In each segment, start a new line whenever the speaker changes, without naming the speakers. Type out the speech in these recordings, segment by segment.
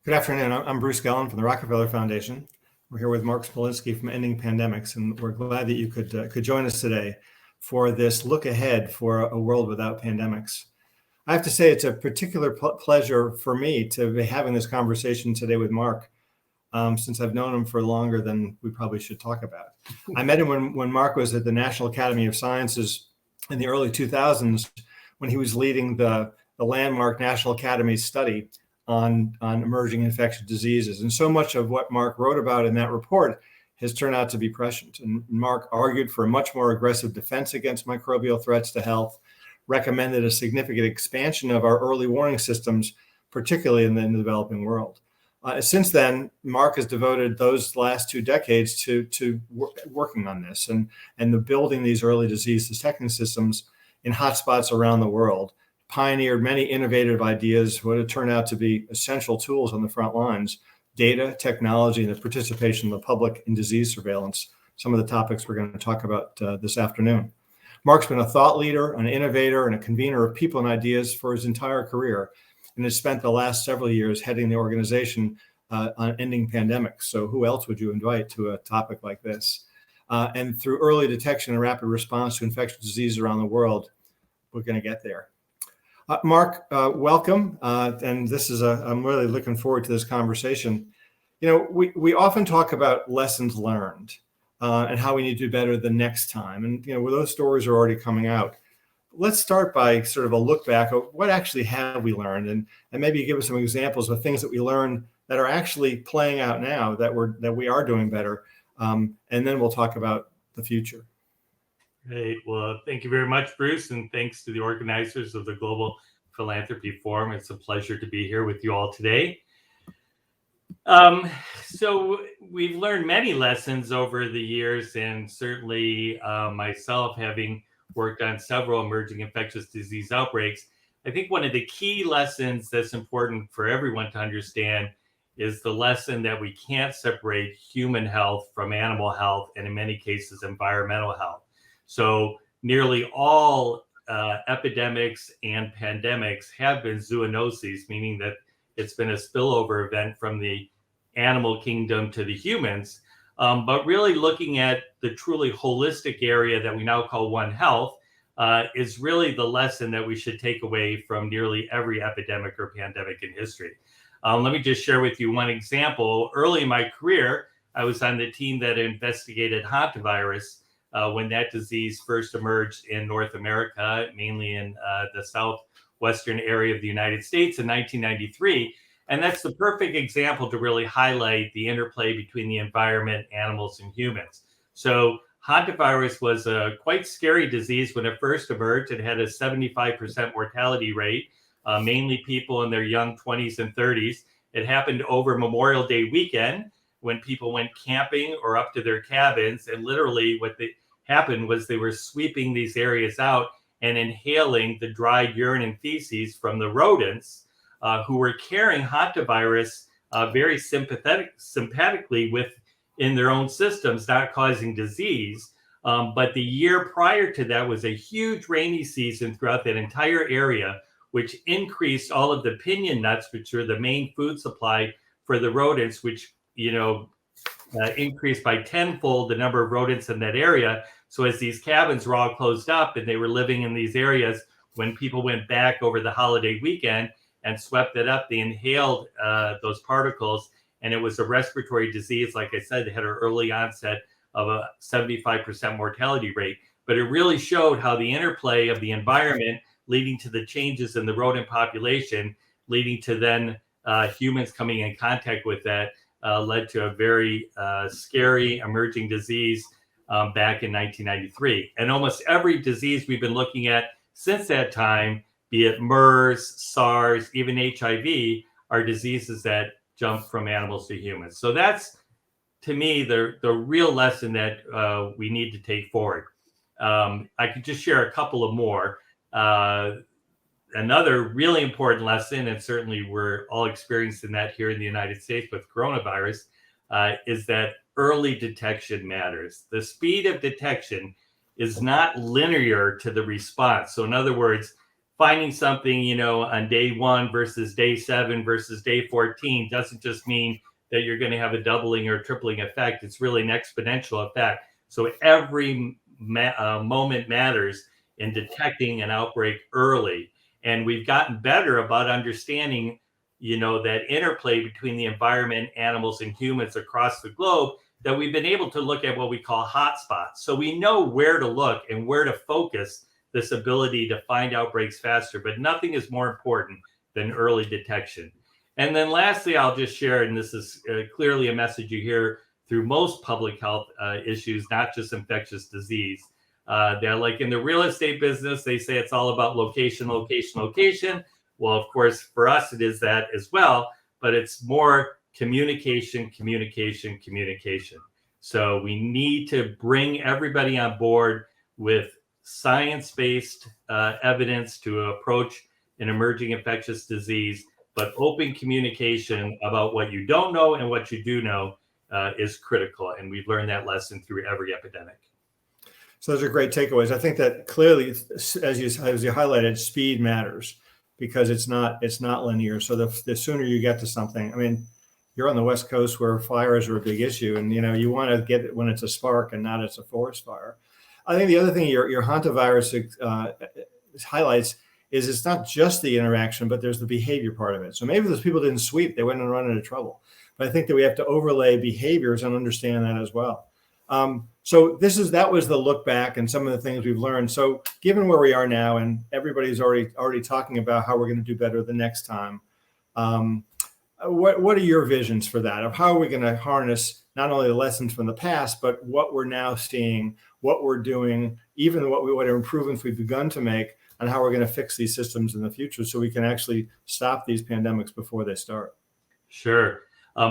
Good afternoon. I'm Bruce Gellin from the Rockefeller Foundation. We're here with Mark Smolinski from Ending Pandemics, and we're glad that you could join us today for this look ahead for a world without pandemics. I have to say it's a particular pleasure for me to be having this conversation today with Mark, since I've known him for longer than we probably should talk about. I met him when Mark was at the National Academy of Sciences in the early 2000s, when he was leading the landmark National Academy study on emerging infectious diseases. And so much of what Mark wrote about in that report has turned out to be prescient. And Mark argued for a much more aggressive defense against microbial threats to health, recommended a significant expansion of our early warning systems, particularly in the developing world. Since then, Mark has devoted those last 2 decades to working on this and the building these early disease detection systems in hotspots around the world. Pioneered many innovative ideas, what have turned out to be essential tools on the front lines: data, technology, and the participation of the public in disease surveillance, some of the topics we're going to talk about this afternoon. Mark's been a thought leader, an innovator, and a convener of people and ideas for his entire career, and has spent the last several years heading the organization on ending pandemics. So who else would you invite to a topic like this? And through early detection and rapid response to infectious disease around the world, we're going to get there. Mark, welcome. And I'm really looking forward to this conversation. You know, we often talk about lessons learned and how we need to do better the next time. And, you know, those stories are already coming out. Let's start by sort of a look back of what actually have we learned, and maybe give us some examples of things that we learned that are actually playing out now that we are doing better. And then we'll talk about the future.
Great. Well, thank you very much, Bruce, and thanks to the organizers of the Global Philanthropy Forum. It's a pleasure to be here with you all today. So we've learned many lessons over the years, and certainly myself, having worked on several emerging infectious disease outbreaks, I think one of the key lessons that's important for everyone to understand is the lesson that we can't separate human health from animal health, and in many cases, environmental health. So nearly all epidemics and pandemics have been zoonoses, meaning that it's been a spillover event from the animal kingdom to the humans. But really looking at the truly holistic area that we now call One Health is really the lesson that we should take away from nearly every epidemic or pandemic in history. Let me just share with you one example. Early in my career, I was on the team that investigated hantavirus when that disease first emerged in North America, mainly in the southwestern area of the United States in 1993. And that's the perfect example to really highlight the interplay between the environment, animals, and humans. So hantavirus was a quite scary disease when it first emerged. It had a 75% mortality rate, mainly people in their young 20s and 30s. It happened over Memorial Day weekend when people went camping or up to their cabins. And literally what happened was they were sweeping these areas out and inhaling the dried urine and feces from the rodents who were carrying hantavirus very sympathetically in their own systems, not causing disease. But the year prior to that was a huge rainy season throughout that entire area, which increased all of the pinon nuts, which are the main food supply for the rodents, which, increased by tenfold the number of rodents in that area. So as these cabins were all closed up and they were living in these areas, when people went back over the holiday weekend and swept it up, they inhaled those particles, and it was a respiratory disease. Like I said, they had an early onset of a 75% mortality rate. But it really showed how the interplay of the environment leading to the changes in the rodent population, leading to then humans coming in contact with that, led to a very scary emerging disease back in 1993. And almost every disease we've been looking at since that time, be it MERS, SARS, even HIV, are diseases that jump from animals to humans. So that's, to me, the real lesson that we need to take forward. I could just share a couple of more. Another really important lesson, and certainly we're all experiencing that here in the United States with coronavirus, is that early detection matters. The speed of detection is not linear to the response. So in other words, finding something, on day 1 versus day 7 versus day 14 doesn't just mean that you're going to have a doubling or tripling effect. It's really an exponential effect. So every moment matters in detecting an outbreak early. And we've gotten better about understanding, that interplay between the environment, animals, and humans across the globe, that we've been able to look at what we call hotspots. So we know where to look and where to focus this ability to find outbreaks faster, but nothing is more important than early detection. And then lastly, I'll just share, and this is clearly a message you hear through most public health issues, not just infectious disease. They're like in the real estate business, they say it's all about location, location, location. Well, of course, for us, it is that as well, but it's more communication, communication, communication. So we need to bring everybody on board with science-based evidence to approach an emerging infectious disease, but open communication about what you don't know and what you do know is critical. And we've learned that lesson through every epidemic.
So those are great takeaways. I think that clearly, as you highlighted, speed matters because it's not linear. So the sooner you get to something, I mean, you're on the West Coast where fires are a big issue, and you want to get it when it's a spark and not it's a forest fire. I think the other thing your hantavirus highlights is it's not just the interaction, but there's the behavior part of it. So maybe those people didn't sweep, they wouldn't run into trouble. But I think that we have to overlay behaviors and understand that as well. So that was the look back and some of the things we've learned. So given where we are now, and everybody's already talking about how we're going to do better the next time, what are your visions for that? Of how are we going to harness not only the lessons from the past, but what we're now seeing, what we're doing, even what improvements we've begun to make, and how we're going to fix these systems in the future so we can actually stop these pandemics before they start?
Sure.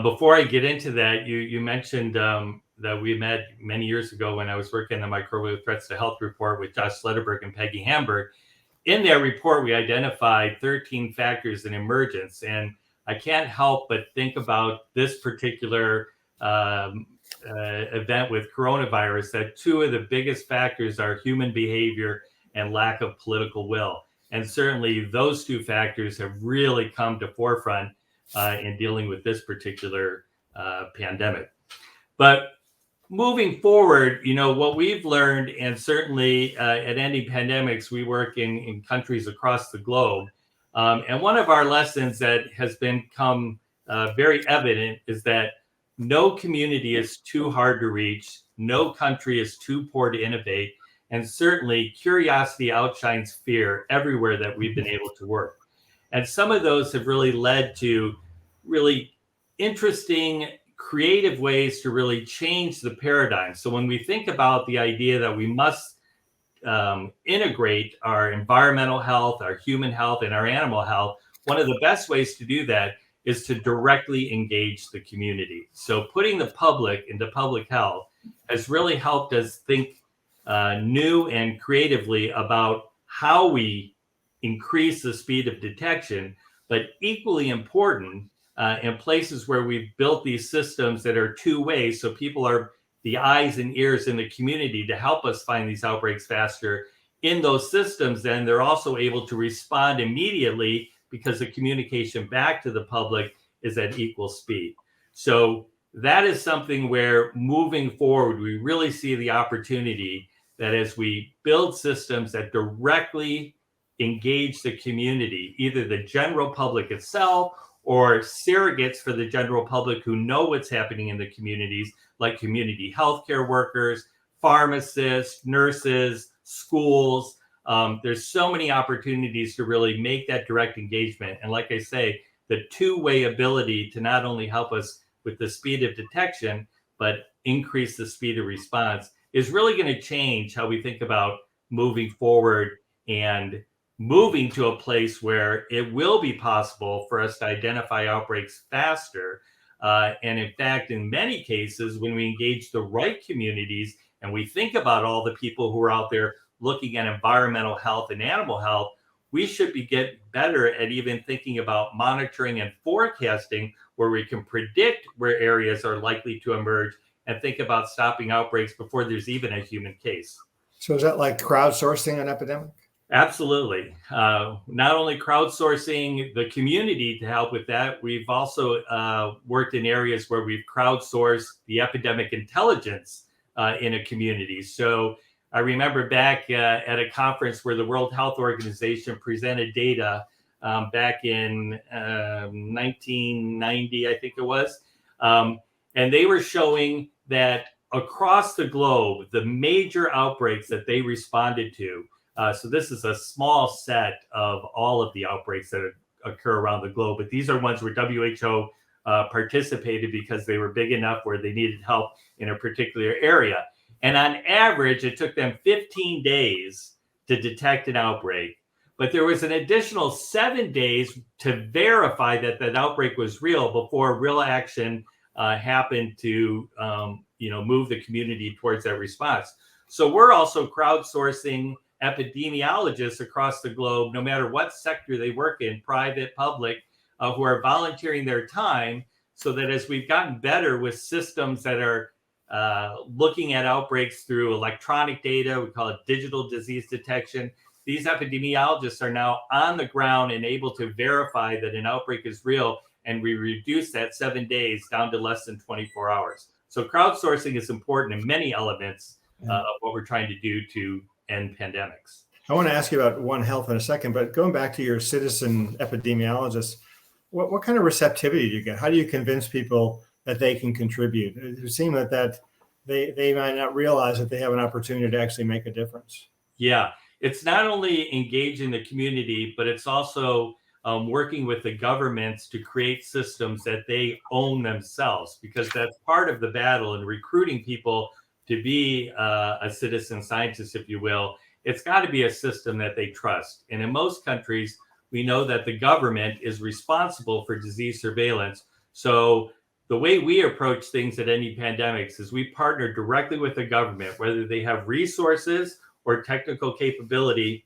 Before I get into that, you mentioned that we met many years ago when I was working on the Microbial Threats to Health report with Josh Lederberg and Peggy Hamburg. In that report, we identified 13 factors in emergence. And I can't help but think about this particular event with coronavirus, that 2 of the biggest factors are human behavior and lack of political will. And certainly those 2 factors have really come to forefront in dealing with this particular pandemic. But moving forward, what we've learned, and certainly at Ending Pandemics, we work in countries across the globe. And one of our lessons that has become very evident is that no community is too hard to reach, no country is too poor to innovate, and certainly curiosity outshines fear everywhere that we've been able to work. And some of those have really led to really interesting, creative ways to really change the paradigm. So when we think about the idea that we must integrate our environmental health, our human health, and our animal health, one of the best ways to do that is to directly engage the community. So putting the public into public health has really helped us think new and creatively about how we increase the speed of detection, but equally important in places where we've built these systems that are two-way, so people are the eyes and ears in the community to help us find these outbreaks faster. In those systems, then they're also able to respond immediately because the communication back to the public is at equal speed. So that is something where moving forward, we really see the opportunity that as we build systems that directly engage the community, either the general public itself or surrogates for the general public who know what's happening in the communities, like community healthcare workers, pharmacists, nurses, schools. There's so many opportunities to really make that direct engagement. And like I say, the two-way ability to not only help us with the speed of detection, but increase the speed of response is really going to change how we think about moving forward and moving to a place where it will be possible for us to identify outbreaks faster. And in fact, in many cases, when we engage the right communities and we think about all the people who are out there looking at environmental health and animal health, we should get better at even thinking about monitoring and forecasting where we can predict where areas are likely to emerge and think about stopping outbreaks before there's even a human case.
So is that like crowdsourcing an epidemic?
Absolutely. Not only crowdsourcing the community to help with that, we've also worked in areas where we've crowdsourced the epidemic intelligence in a community. So I remember back at a conference where the World Health Organization presented data back in 1990, I think it was. And they were showing that across the globe, the major outbreaks that they responded to, so this is a small set of all of the outbreaks that occur around the globe, but these are ones where WHO participated because they were big enough where they needed help in a particular area. And on average, it took them 15 days to detect an outbreak, but there was an additional 7 days to verify that that outbreak was real before real action happened to move the community towards that response. So we're also crowdsourcing epidemiologists across the globe, no matter what sector they work in, private, public, who are volunteering their time, so that as we've gotten better with systems that are looking at outbreaks through electronic data, we call it digital disease detection, these epidemiologists are now on the ground and able to verify that an outbreak is real, and we reduce that 7 days down to less than 24 hours. So crowdsourcing is important in many elements of what we're trying to do to end pandemics.
I want to ask you about One Health in a second, but going back to your citizen epidemiologists, what kind of receptivity do you get? How do you convince people that they can contribute? It would seem that they might not realize that they have an opportunity to actually make a difference.
Yeah, it's not only engaging the community, but it's also working with the governments to create systems that they own themselves, because that's part of the battle in recruiting people to be a citizen scientist, if you will. It's got to be a system that they trust. And in most countries, we know that the government is responsible for disease surveillance. So the way we approach things at Ending Pandemics is we partner directly with the government, whether they have resources or technical capability.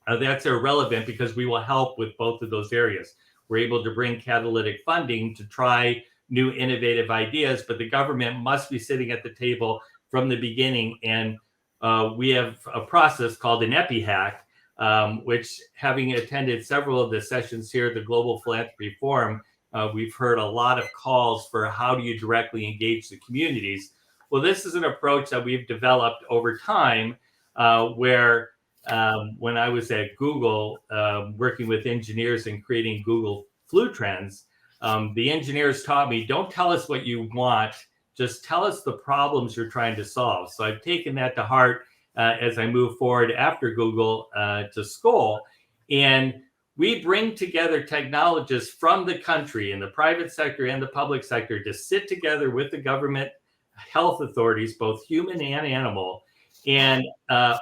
That's irrelevant, because we will help with both of those areas. We're able to bring catalytic funding to try new innovative ideas, but the government must be sitting at the table from the beginning. And we have a process called an EpiHack, which, having attended several of the sessions here at the Global Philanthropy Forum, we've heard a lot of calls for how do you directly engage the communities. Well, this is an approach that we've developed over time, where when I was at Google, working with engineers and creating Google Flu Trends, the engineers taught me, don't tell us what you want, just tell us the problems you're trying to solve. So I've taken that to heart as I move forward after Google to school. And we bring together technologists from the country, in the private sector and the public sector, to sit together with the government health authorities, both human and animal. And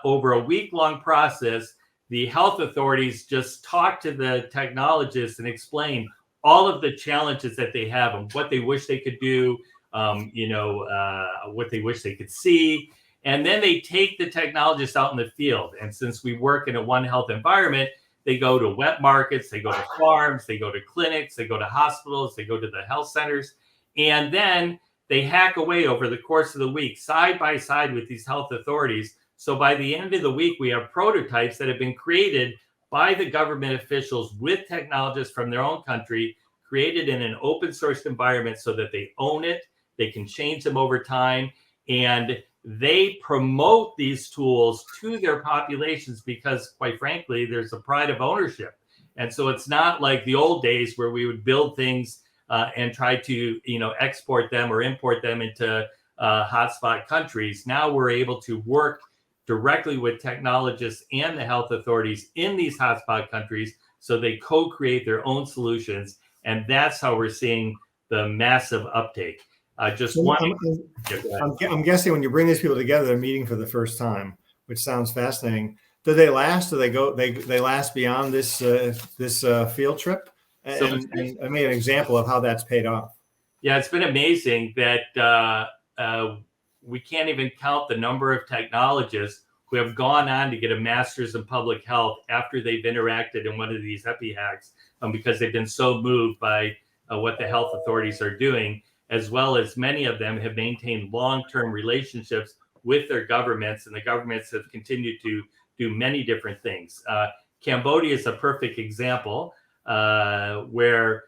over a week-long process, the health authorities just talk to the technologists and explain all of the challenges that they have and what they wish they could do, what they wish they could see. And then they take the technologists out in the field. And since we work in a One Health environment, they go to wet markets, they go to farms, they go to clinics, they go to hospitals, they go to the health centers. And then they hack away over the course of the week, side by side with these health authorities. So by the end of the week, we have prototypes that have been created by the government officials with technologists from their own country, created in an open source environment so that they own it, they can change them over time, and they promote these tools to their populations because, quite frankly, there's a pride of ownership. And so it's not like the old days where we would build things and try to, export them or import them into hotspot countries. Now we're able to work directly with technologists and the health authorities in these hotspot countries, so they co-create their own solutions. And that's how we're seeing the massive uptake. I'm
guessing when you bring these people together, they're meeting for the first time, which sounds fascinating. Do they last? Do they go? They last beyond this field trip? And I made an example of how that's paid off.
Yeah, it's been amazing that we can't even count the number of technologists who have gone on to get a master's in public health after they've interacted in one of these EpiHacks, because they've been so moved by what the health authorities are doing, as well as many of them have maintained long-term relationships with their governments, and the governments have continued to do many different things. Cambodia is a perfect example where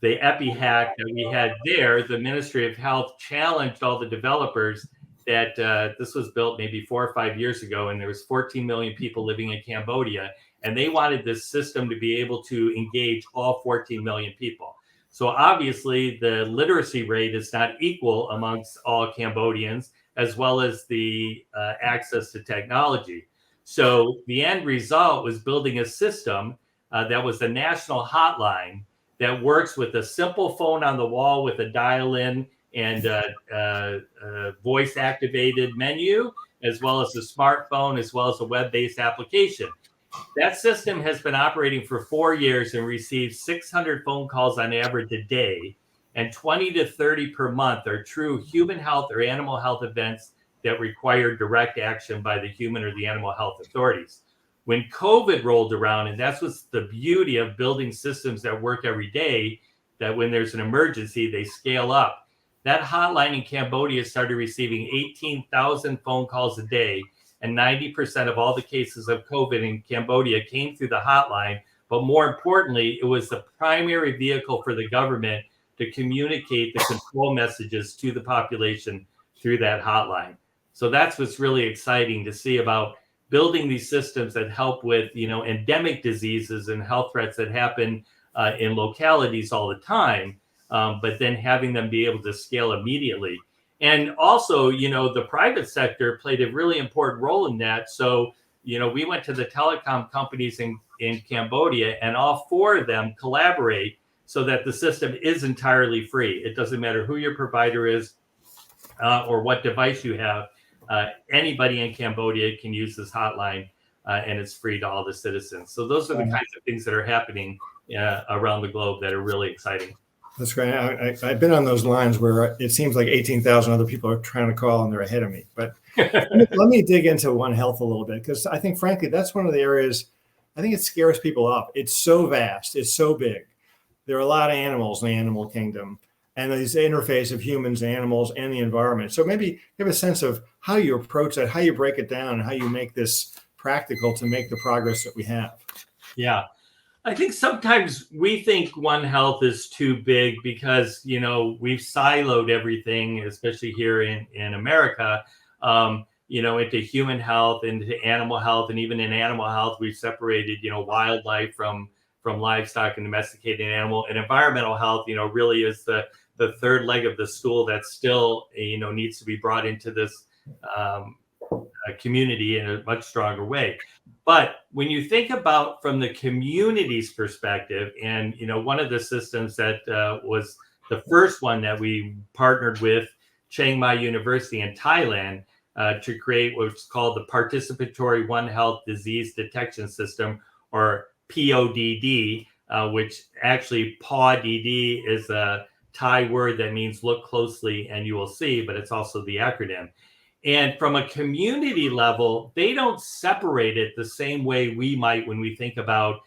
the epi hack that we had there, the Ministry of Health challenged all the developers that this was built maybe 4 or 5 years ago, and there was 14 million people living in Cambodia, and they wanted this system to be able to engage all 14 million people. So obviously the literacy rate is not equal amongst all Cambodians, as well as the access to technology. So the end result was building a system that was a national hotline that works with a simple phone on the wall with a dial-in and a voice-activated menu, as well as a smartphone, as well as a web-based application. That system has been operating for 4 years and receives 600 phone calls on average a day, and 20 to 30 per month are true human health or animal health events that require direct action by the human or the animal health authorities. When COVID rolled around, and that's what's the beauty of building systems that work every day, that when there's an emergency, they scale up. That hotline in Cambodia started receiving 18,000 phone calls a day, and 90% of all the cases of COVID in Cambodia came through the hotline. But more importantly, it was the primary vehicle for the government to communicate the control messages to the population through that hotline. So that's what's really exciting to see about building these systems that help with, endemic diseases and health threats that happen in localities all the time, but then having them be able to scale immediately. And also, the private sector played a really important role in that. So, we went to the telecom companies in Cambodia, and all 4 of them collaborate so that the system is entirely free. It doesn't matter who your provider is or what device you have. Anybody in Cambodia can use this hotline, and it's free to all the citizens. So those are the kinds of things that are happening around the globe that are really exciting.
That's great. I've been on those lines where it seems like 18,000 other people are trying to call and they're ahead of me. But let me dig into One Health a little bit, because I think, frankly, that's one of the areas I think it scares people off. It's so vast. It's so big. There are a lot of animals in the animal kingdom, and these interface of humans, animals, and the environment. So maybe give a sense of how you approach that, how you break it down, and how you make this practical to make the progress that we have.
Yeah. I think sometimes we think One Health is too big because, we've siloed everything, especially here in America, into human health, into animal health, and even in animal health, we've separated, wildlife from livestock and domesticated animal. And environmental health, really is the third leg of the stool that still, needs to be brought into this community in a much stronger way. But when you think about from the community's perspective, and one of the systems that was the first one that we partnered with Chiang Mai University in Thailand to create what's called the Participatory One Health Disease Detection System, or PODD, which actually PODD is a Thai word that means look closely and you will see, but it's also the acronym. And from a community level, they don't separate it the same way we might when we think about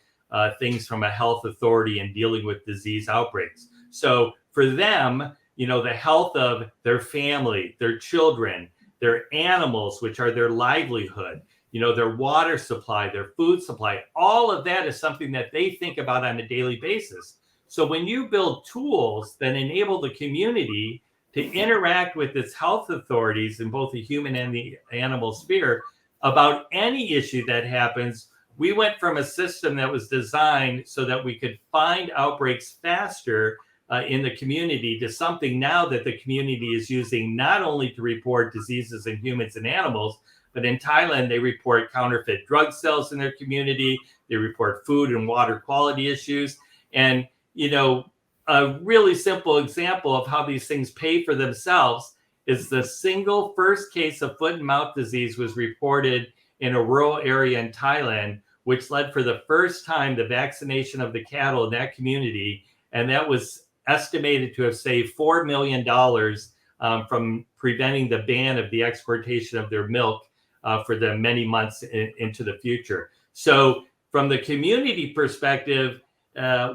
things from a health authority and dealing with disease outbreaks. So for them, the health of their family, their children, their animals, which are their livelihood, their water supply, their food supply, all of that is something that they think about on a daily basis. So when you build tools that enable the community to interact with its health authorities in both the human and the animal sphere about any issue that happens, we went from a system that was designed so that we could find outbreaks faster in the community to something now that the community is using not only to report diseases in humans and animals, but in Thailand, they report counterfeit drug sales in their community. They report food and water quality issues. And, a really simple example of how these things pay for themselves is the single first case of foot and mouth disease was reported in a rural area in Thailand, which led for the first time the vaccination of the cattle in that community. And that was estimated to have saved $4 million from preventing the ban of the exportation of their milk for the many months into the future. So from the community perspective,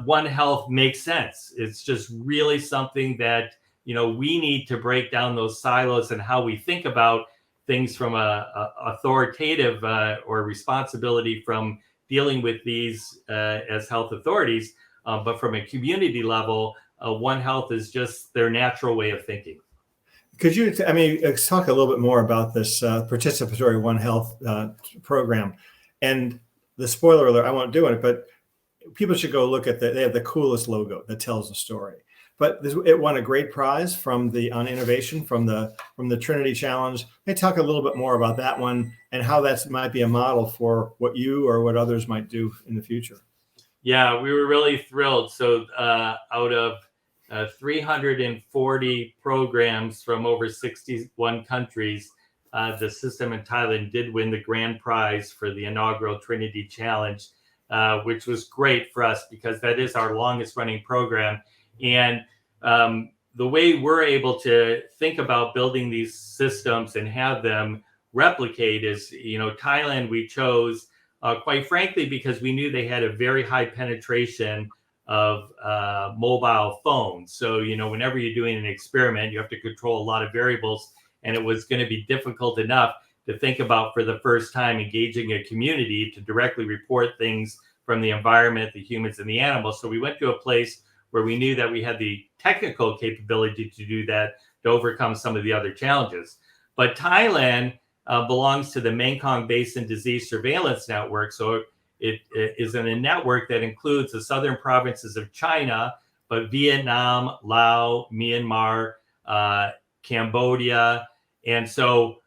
One Health makes sense. It's just really something that, we need to break down those silos and how we think about things from a authoritative or responsibility from dealing with these as health authorities, but from a community level, One Health is just their natural way of thinking.
Could you, talk a little bit more about this participatory One Health program? And the spoiler alert, I won't do it, but people should go look at they have the coolest logo that tells the story. But it won a great prize on innovation from the Trinity Challenge. May talk a little bit more about that one and how that might be a model for what you or what others might do in the future.
Yeah, we were really thrilled. So out of 340 programs from over 61 countries, the system in Thailand did win the grand prize for the inaugural Trinity Challenge, which was great for us because that is our longest running program. And the way we're able to think about building these systems and have them replicate is, Thailand we chose, quite frankly, because we knew they had a very high penetration of mobile phones. So, whenever you're doing an experiment, you have to control a lot of variables. And it was going to be difficult enough to think about for the first time engaging a community to directly report things from the environment, the humans and the animals. So we went to a place where we knew that we had the technical capability to do that, to overcome some of the other challenges. But Thailand belongs to the Mekong Basin Disease Surveillance Network. So it is in a network that includes the southern provinces of China, but Vietnam, Laos, Myanmar, Cambodia. And so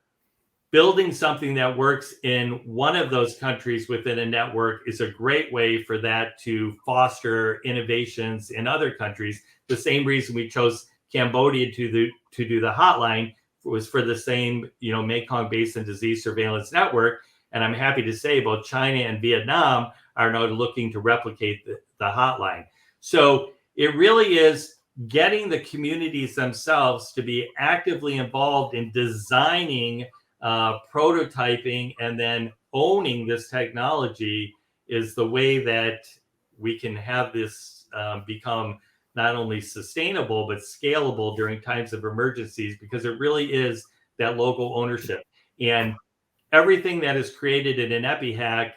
building something that works in one of those countries within a network is a great way for that to foster innovations in other countries. The same reason we chose Cambodia to do the hotline was for the same, Mekong Basin Disease Surveillance Network. And I'm happy to say both China and Vietnam are now looking to replicate the hotline. So it really is getting the communities themselves to be actively involved in designing, prototyping, and then owning this technology is the way that we can have this become not only sustainable, but scalable during times of emergencies, because it really is that local ownership. And everything that is created in an EpiHack,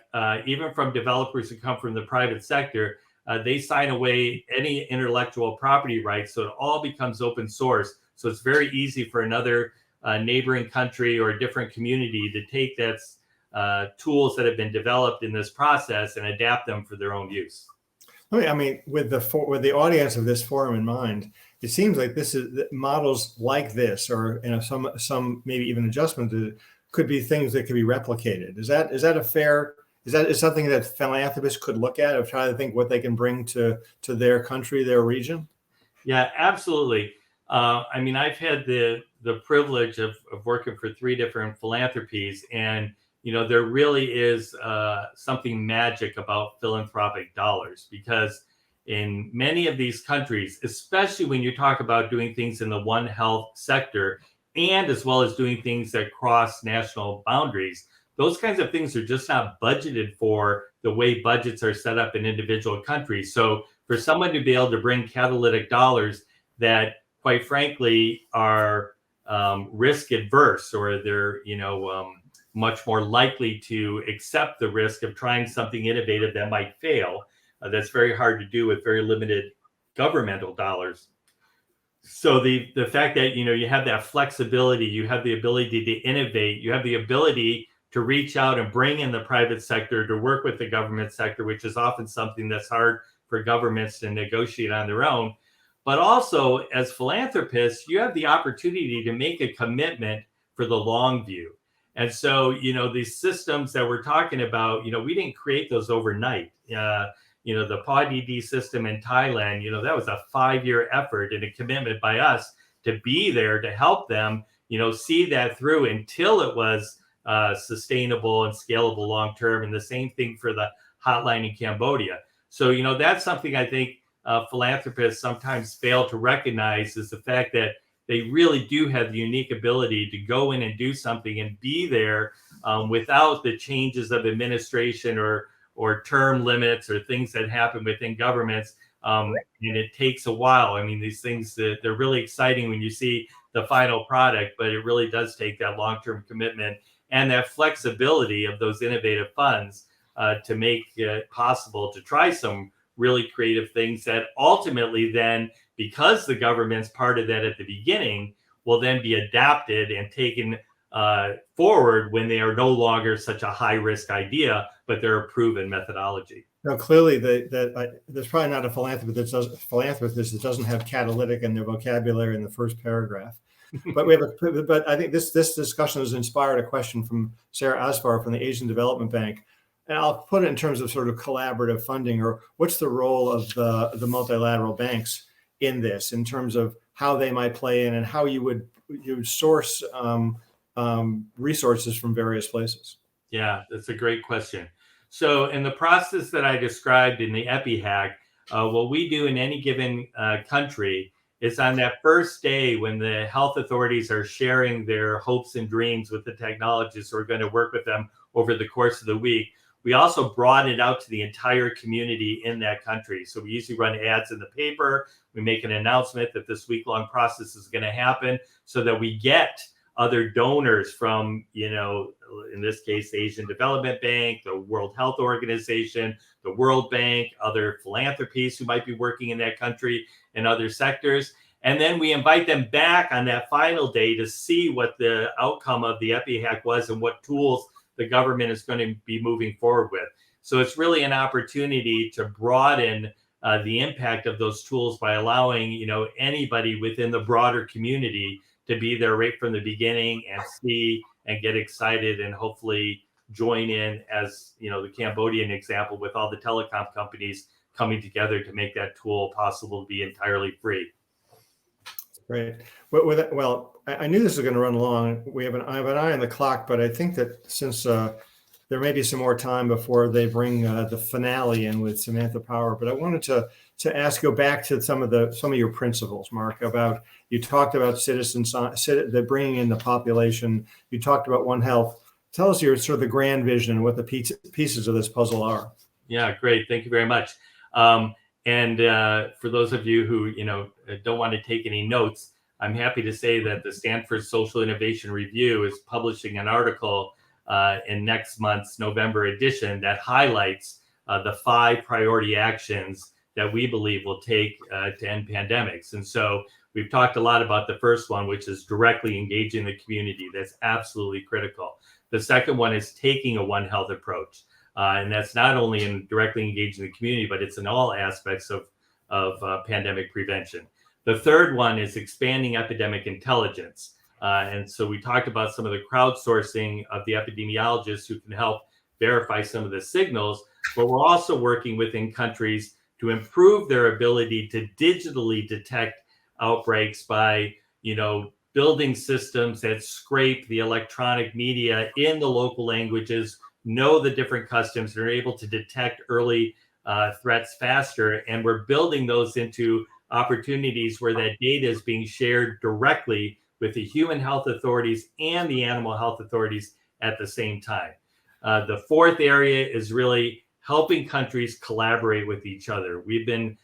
even from developers who come from the private sector, they sign away any intellectual property rights. So it all becomes open source. So it's very easy for another neighboring country or a different community to take that tools that have been developed in this process and adapt them for their own use.
With the audience of this forum in mind, it seems like this is models like this, or some maybe even adjustment to, could be things that could be replicated. Is that something that philanthropists could look at of trying to think what they can bring to their country, their region?
Yeah, absolutely. I've had the privilege of working for 3 different philanthropies, and there really is something magic about philanthropic dollars, because in many of these countries, especially when you talk about doing things in the One Health sector, and as well as doing things that cross national boundaries, those kinds of things are just not budgeted for the way budgets are set up in individual countries. So for someone to be able to bring catalytic dollars that, quite frankly, are risk adverse, or they're much more likely to accept the risk of trying something innovative that might fail, that's very hard to do with very limited governmental dollars. So the fact that you have that flexibility, you have the ability to innovate, you have the ability to reach out and bring in the private sector to work with the government sector, which is often something that's hard for governments to negotiate on their own. But also, as philanthropists, you have the opportunity to make a commitment for the long view. And so, these systems that we're talking about, we didn't create those overnight. The POD system in Thailand, that was a 5-year effort and a commitment by us to be there to help them, see that through until it was sustainable and scalable long term. And the same thing for the hotline in Cambodia. So, that's something I think philanthropists sometimes fail to recognize, is the fact that they really do have the unique ability to go in and do something and be there without the changes of administration or term limits or things that happen within governments. And it takes a while. These things, they're really exciting when you see the final product, but it really does take that long-term commitment and that flexibility of those innovative funds to make it possible to try some really creative things that ultimately then, because the government's part of that at the beginning, will then be adapted and taken forward when they are no longer such a high-risk idea, but they're a proven methodology.
Now, clearly, there's probably not a philanthropist that doesn't have catalytic in their vocabulary in the first paragraph. But but I think this discussion has inspired a question from Sarah Asfar from the Asian Development Bank, and I'll put it in terms of sort of collaborative funding, or what's the role of the multilateral banks in this, in terms of how they might play in and how you would source resources from various places.
Yeah, that's a great question. So in the process that I described in the EpiHack, what we do in any given country is on that first day when the health authorities are sharing their hopes and dreams with the technologists who are going to work with them over the course of the week, we also broaden it out to the entire community in that country. So we usually run ads in the paper. We make an announcement that this week-long process is going to happen so that we get other donors from, in this case, the Asian Development Bank, the World Health Organization, the World Bank, other philanthropists who might be working in that country and other sectors. And then we invite them back on that final day to see what the outcome of the EpiHack was and what tools the government is going to be moving forward with. So it's really an opportunity to broaden the impact of those tools by allowing, anybody within the broader community to be there right from the beginning and see and get excited and hopefully join in, as the Cambodian example, with all the telecom companies coming together to make that tool possible to be entirely free.
Great. Well, I knew this was going to run long. I have an eye on the clock, but I think that since there may be some more time before they bring the finale in with Samantha Power, but I wanted to ask, go back to some of your principles, Mark. About, you talked about the bringing in the population. You talked about One Health. Tell us your sort of the grand vision and what the pieces of this puzzle are.
Yeah, great. Thank you very much. And for those of you who don't want to take any notes, I'm happy to say that the Stanford Social Innovation Review is publishing an article in next month's November edition that highlights the 5 priority actions that we believe will take to end pandemics. And so we've talked a lot about the first one, which is directly engaging the community. That's absolutely critical. The second one is taking a One Health approach. And that's not only in directly engaging the community, but it's in all aspects of pandemic prevention. The third one is expanding epidemic intelligence. And so we talked about some of the crowdsourcing of the epidemiologists who can help verify some of the signals, but we're also working within countries to improve their ability to digitally detect outbreaks by, building systems that scrape the electronic media in the local languages, know the different customs, and are able to detect early threats faster. And we're building those into opportunities where that data is being shared directly with the human health authorities and the animal health authorities at the same time. The fourth area is really helping countries collaborate with each other. We've been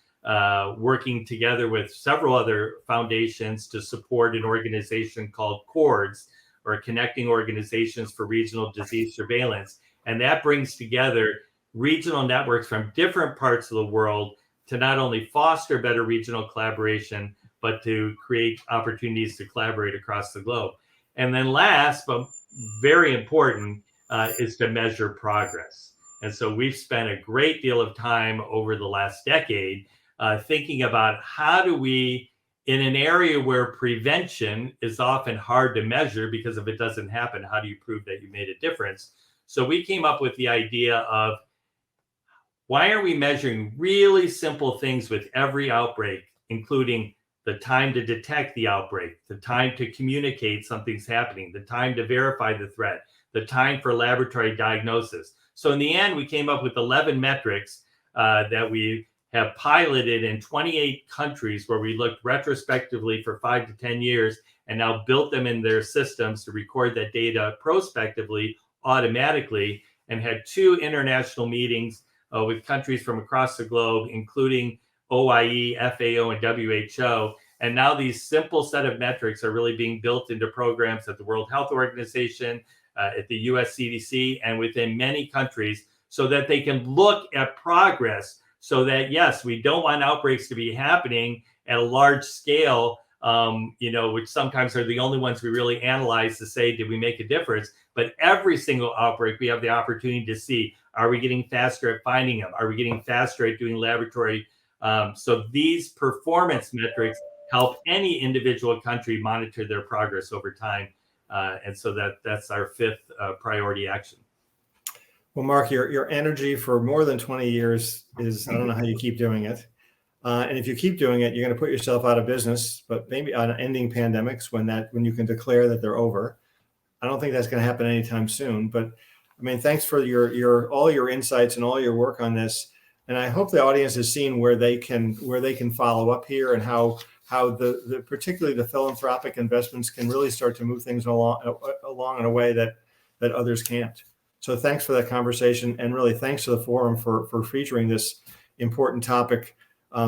working together with several other foundations to support an organization called CORDS, or Connecting Organizations for Regional Disease Surveillance. And that brings together regional networks from different parts of the world to not only foster better regional collaboration, but to create opportunities to collaborate across the globe. And then last, but very important, is to measure progress. And so we've spent a great deal of time over the last decade thinking about how do we, in an area where prevention is often hard to measure, because if it doesn't happen, how do you prove that you made a difference? So we came up with the idea of, why are we measuring really simple things with every outbreak, including the time to detect the outbreak, the time to communicate something's happening, the time to verify the threat, the time for laboratory diagnosis. So in the end, we came up with 11 metrics that we have piloted in 28 countries, where we looked retrospectively for 5 to 10 years and now built them in their systems to record that data prospectively, automatically, and had 2 international meetings with countries from across the globe, including OIE, FAO, and WHO, And now these simple set of metrics are really being built into programs at the World Health Organization, at the US CDC, and within many countries, so that they can look at progress, so that, yes, we don't want outbreaks to be happening at a large scale, which sometimes are the only ones we really analyze to say, did we make a difference? But every single outbreak, we have the opportunity to see, are we getting faster at finding them? Are we getting faster at doing laboratory? So these performance metrics help any individual country monitor their progress over time. And so that's our fifth priority action.
Well, Mark, your energy for more than 20 years is, I don't know how you keep doing it. And if you keep doing it, you're going to put yourself out of business, but maybe on ending pandemics when you can declare that they're over. I don't think that's going to happen anytime soon, but I mean, thanks for all your insights and all your work on this. And I hope the audience has seen where they can follow up here, and how the particularly the philanthropic investments can really start to move things along in a way that others can't. So thanks for that conversation, and really thanks to the forum for featuring this important topic,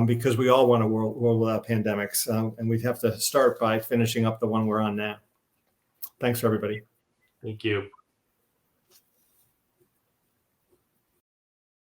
because we all want a world without pandemics, and we'd have to start by finishing up the one we're on now. Thanks, everybody.
Thank you.